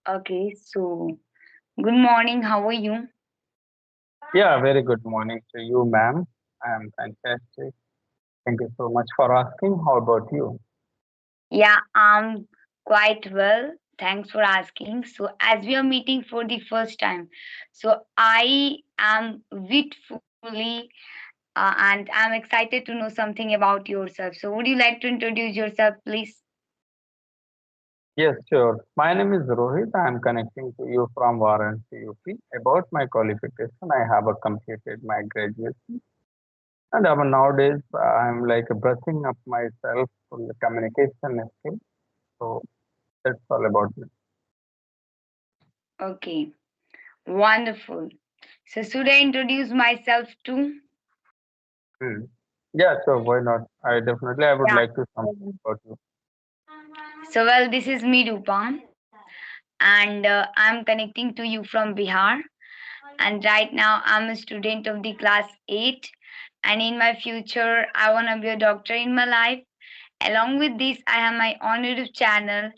Okay, so good morning. How are you? Yeah, very good morning to you, ma'am. I'm fantastic. Thank you so much for asking. How about you? Yeah, I'm quite well. Thanks for asking. So, as we are meeting for the first time, so I am Vitfully and I'm excited to know something about yourself. So, would you like to introduce yourself, please? Yes, sure. My name is Rohit. I'm connecting to you from Varanasi, UP. About my qualification, I have completed my graduation, and nowadays I'm like brushing up myself on the communication skill. So that's all about me. Okay, wonderful. So, should I introduce myself too? Hmm. Yeah, so why not? I would Yeah. like to something about you. So, well, this is me, Rupan, and I'm connecting to you from Bihar. And right now, I'm a student of the class 8. And in my future, I want to be a doctor in my life. Along with this, I have my own YouTube channel,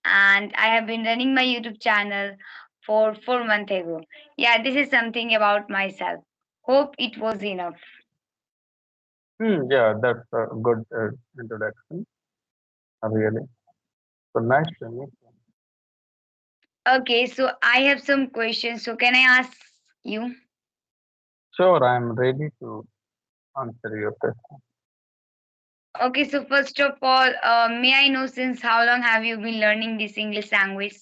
and I have been running my YouTube channel for 4 months ago. Yeah, this is something about myself. Hope it was enough. Yeah, that's a good introduction. Really. So nice to meet you. Okay, so I have some questions. So can I ask you? Sure, I'm ready to answer your question. Okay, so first of all, may I know since how long have you been learning this English language?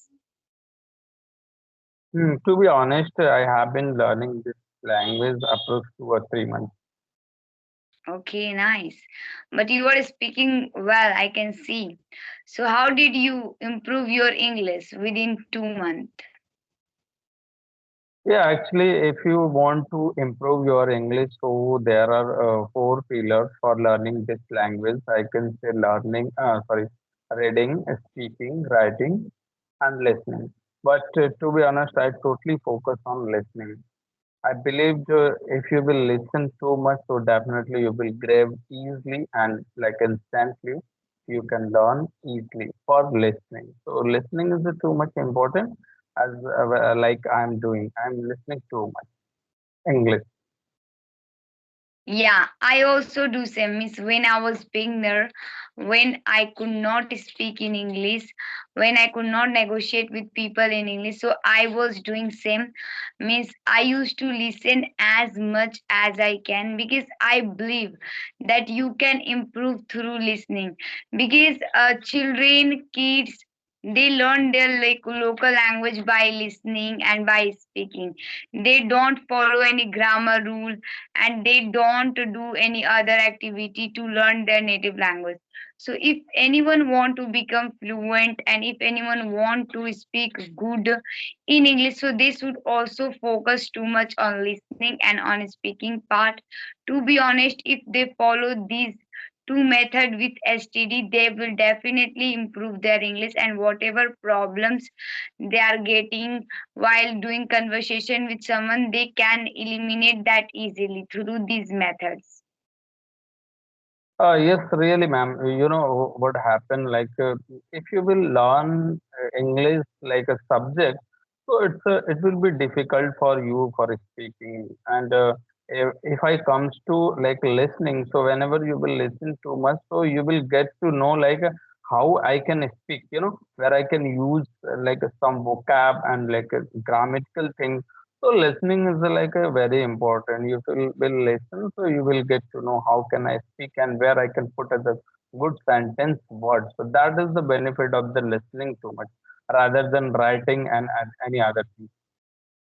To be honest, I have been learning this language approx 2 or 3 months. Okay, nice. But you are speaking well, I can see. So, how did you improve your English within 2 months? Yeah, actually, if you want to improve your English, so there are four pillars for learning this language. I can say reading, speaking, writing, and listening. But to be honest, I totally focus on listening. I believe if you will listen too much, so definitely you will grab easily and like instantly you can learn easily for listening. So listening is too much important as like I'm doing. I'm listening too much English. Yeah, I also do same. Means when I was beginner, when I could not speak in English, when I could not negotiate with people in English, so I was doing same. Means I used to listen as much as I can because I believe that you can improve through listening. Because children, kids, they learn their like local language by listening and by speaking. They don't follow any grammar rule and they don't do any other activity to learn their native language. So if anyone want to become fluent and if anyone want to speak good in English, so they should also focus too much on listening and on speaking part. To be honest, if they follow these two method with STD, they will definitely improve their English, and whatever problems they are getting while doing conversation with someone, they can eliminate that easily through these methods. Yes, really, ma'am. You know what happened? Like, if you will learn English like a subject, so it will be difficult for you for speaking. And if I comes to like listening, so whenever you will listen too much, so you will get to know like how I can speak. You know, where I can use like some vocab and like grammatical things. So listening is like a very important. You will listen, so you will get to know how can I speak and where I can put as a good sentence words. So that is the benefit of the listening too much rather than writing and any other thing.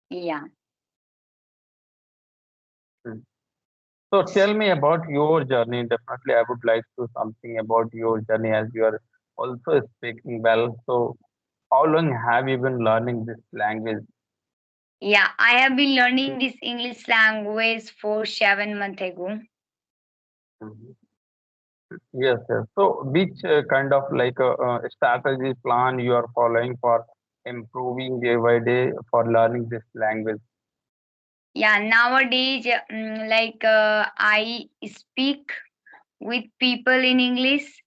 Yeah. Hmm. So tell me about your journey. Definitely, I would like to something about your journey as you are also speaking well. So how long have you been learning this language? Yeah, I have been learning this English language for 7 months ago. Mhm. Yes, yes. So, which kind of like strategy plan you are following for improving day by day for learning this language? Yeah, nowadays, I speak with people in English.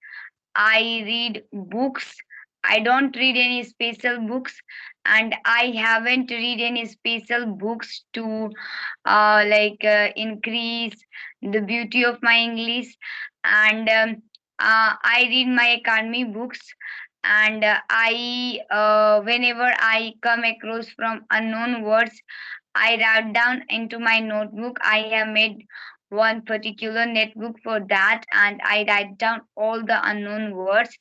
I read books. I don't read any special books, and I haven't read any special books to increase the beauty of my English. And I read my academic books, and I whenever I come across from unknown words, I write down into my notebook. I have made one particular notebook for that, and I write down all the unknown words,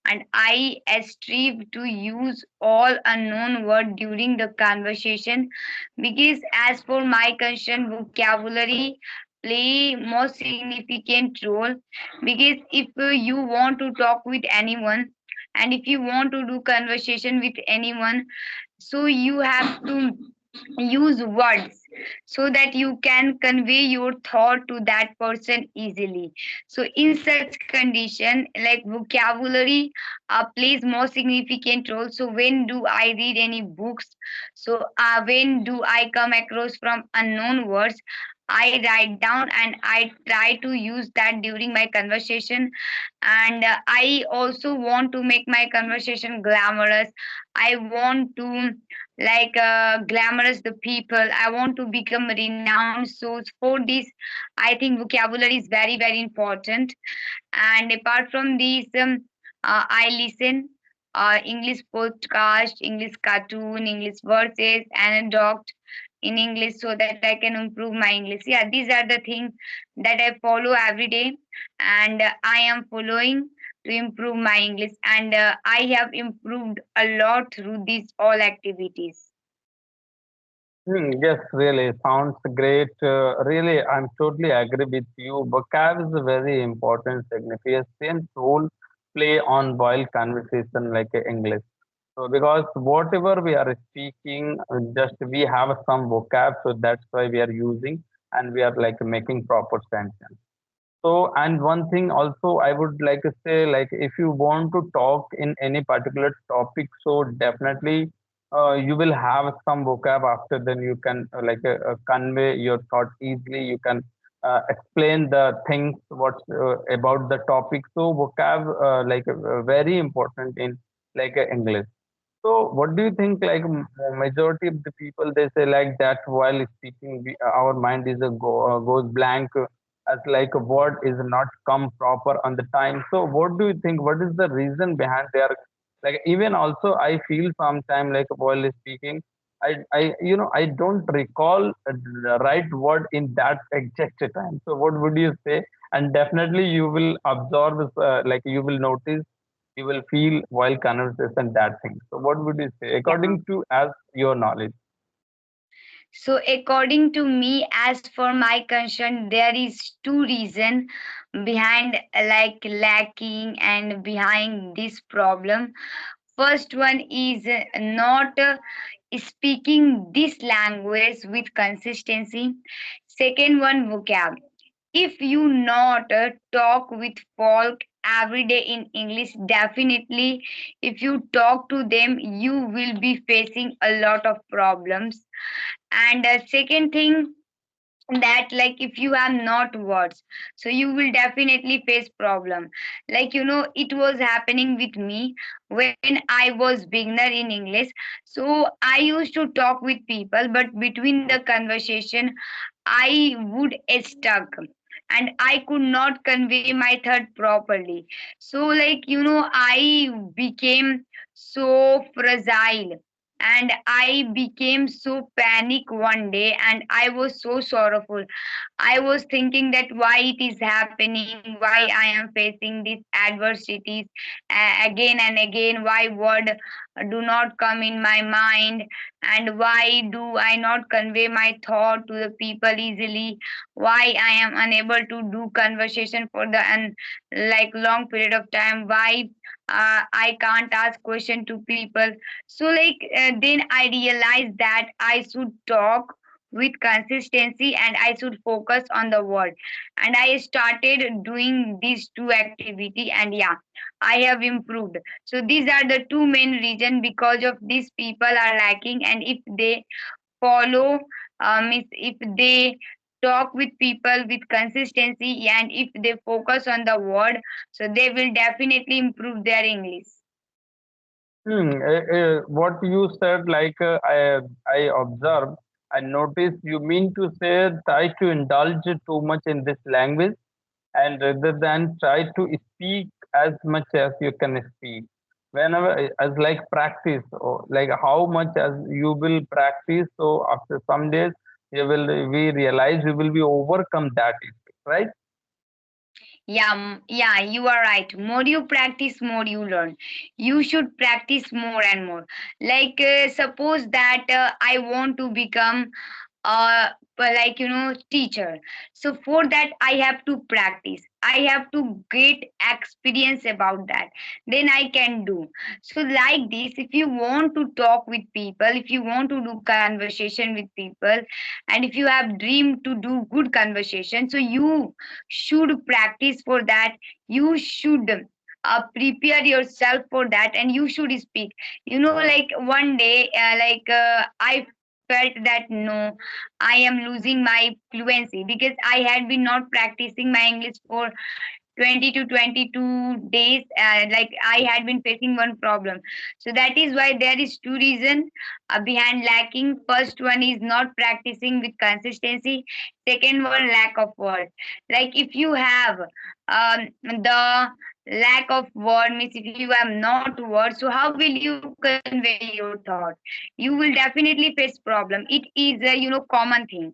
and I strive to use all unknown word during the conversation, because as for my concern, vocabulary play most significant role. Because if you want to talk with anyone, and if you want to do conversation with anyone, so you have to use words, so that you can convey your thought to that person easily. So in such condition, like vocabulary plays more significant role. So when do I read any books, so when do I come across from unknown words, I write down and I try to use that during my conversation. And I also want to make my conversation glamorous. I want to glamorous the people. I want to become renowned. So for this, I think vocabulary is very very important. And apart from these, I listen English podcast, English cartoon, English verses, anecdote in English, so that I can improve my English. Yeah, these are the things that I follow every day, and I am following to improve my English, and I have improved a lot through these all activities. Yes, really sounds great. Really, I'm totally agree with you. Vocab is a very important, significant role play on while conversation like English. So because whatever we are speaking, just we have some vocab, so that's why we are using and we are like making proper sentence. So, and one thing also I would like to say, like if you want to talk in any particular topic, so definitely you will have some vocab. After then, you can convey your thought easily. You can explain the things what about the topic. So vocab very important in English. So, what do you think? Like majority of the people, they say like that while speaking, our mind is goes blank, as like a word is not come proper on the time. So, what do you think? What is the reason behind their like? Even also, I feel sometime like while speaking, I don't recall the right word in that exact time. So, what would you say? And definitely, you will observe, you will notice, you will feel while conversation that thing. So what would you say Yeah. according to as your knowledge? So according to me, as for my concern, there is two reason behind lacking and behind this problem. First one is not speaking this language with consistency. Second one, vocab. If you not talk with folk every day in English, definitely if you talk to them, you will be facing a lot of problems. And second thing, that like if you have not words, so you will definitely face problem. It was happening with me when I was beginner in English. So I used to talk with people, but between the conversation I would stuck, and I could not convey my thought properly. So I became so fragile, and I became so panic one day, and I was so sorrowful. I was thinking that why it is happening, why I am facing these adversities again and again, why word do not come in my mind, and why do I not convey my thought to the people easily, why I am unable to do conversation for the long period of time, why I can't ask question to people. So then I realized that I should talk with consistency, and I should focus on the word. And I started doing these two activity, and yeah, I have improved. So these are the two main reason, because of these people are lacking. And if they follow, if they talk with people with consistency, and if they focus on the word, so they will definitely improve their English. What you said, I observed, I noticed. You mean to say try to indulge too much in this language, and rather than try to speak as much as you can speak. Whenever, as like practice, or like how much as you will practice. So after some days, we realize you will be overcome that issue, right? Yeah, yeah, you are right. More you practice, more you learn. You should practice more and more. Suppose that I want to become teacher. So for that I have to practice, I have to get experience about that, then I can do. So like this, if you want to talk with people, if you want to do conversation with people, and if you have dream to do good conversation, so you should practice for that. You should prepare yourself for that, and you should speak. Like one day, I felt that no, I am losing my fluency because I had been not practicing my English for 20 to 22 days. Like I had been facing one problem. So that is why there is two reasons behind lacking. First one is not practicing with consistency. Second one, lack of word. Like if you have the lack of word, means if you have not word, so how will you convey your thought? You will definitely face problem. It is a common thing.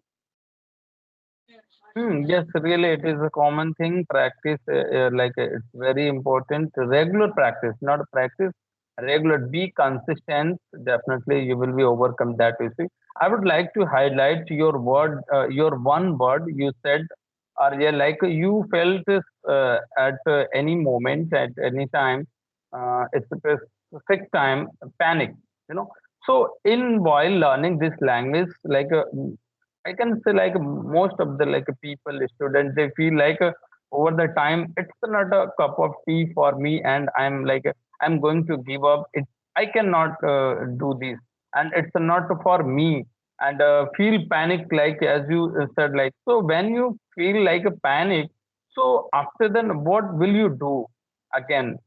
Yes, really, it is a common thing. Practice, it's very important. Regular practice, not practice, regular. Be consistent. Definitely, you will be overcome that issue. I would like to highlight your word, your one word you said earlier. Like you felt at any moment, at any time, it's a specific time, panic. You know. So, in while learning this language, I can say like most of the like people, students, they feel like over the time it's not a cup of tea for me, and I'm going to give up. I cannot do this, and it's not for me. And feel panic like as you said, like so when you feel like a panic, so after then what will you do again?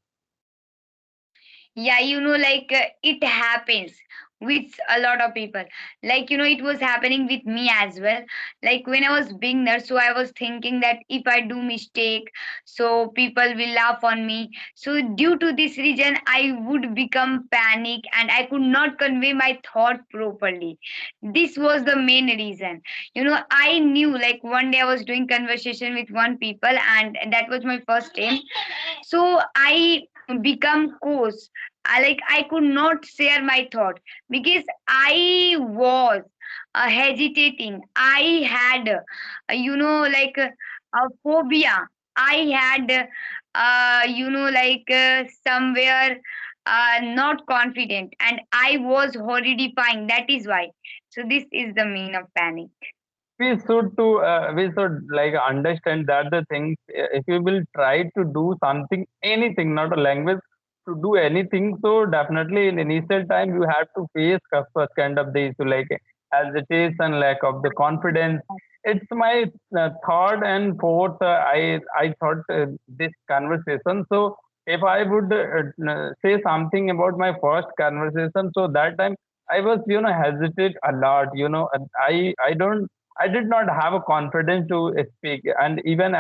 Yeah, it happens with a lot of people. It was happening with me as well. Like when I was beginner, so I was thinking that if I do mistake, so people will laugh on me. So due to this reason, I would become panic and I could not convey my thought properly. This was the main reason. I knew, like one day I was doing conversation with one people, and that was my first time. So I become coarse. I could not share my thought because I was hesitating. I had a phobia. I had somewhere not confident, and I was horrifying. That is why. So this is the mean of panic. We should like understand that the things, if you will try to do something, anything, not a language, to do anything, so definitely in initial time you have to face such kind of the issue like hesitation, lack of the confidence. It's my third and fourth, I thought this conversation. So if I would say something about my first conversation, so that time I was hesitate a lot, and I did not have a confidence to speak. And even